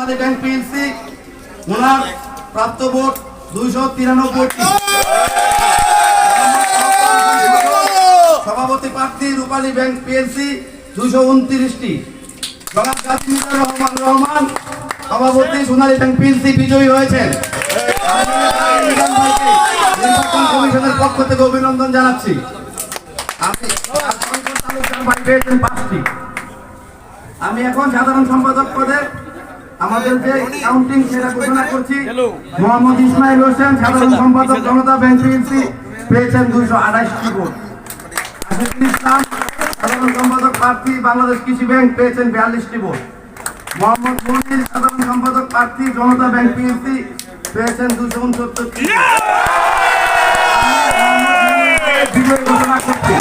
সোনালী bank PLC ওনার প্রাপ্ত vote 293টি। সভাপতি প্রার্থী রূপালী ব্যাংক পিএলসি 229টি। জনাব জাসিমুদ্দিন রহমান সভাপতি সোনালী ব্যাংক পিএলসি বিজয়ী হয়েছেন। নির্বাচন কমিশনের পক্ষ থেকে অভিনন্দন জানাচ্ছি। আমি এখন সাধারণ সম্পাদক পদে আমাদের যে কাউন্টিং সেটা ঘোষণা করছি। মোহাম্মদ ইসমাইল হোসেন সাধারণ সম্পাদক জনতা ব্যাংক পিএলসি পেয়েছেন 228টি ভোট। আসিফুল ইসলাম সাধারণ সম্পাদক প্রার্থী বাংলাদেশ কৃষি ব্যাংক পেয়েছেন 42টি ভোট। মোহাম্মদ মনির সাধারণ সম্পাদক প্রার্থী জনতা ব্যাংক পিএলসি পেয়েছেন 269টি। বিজয় ঘোষণা করছি।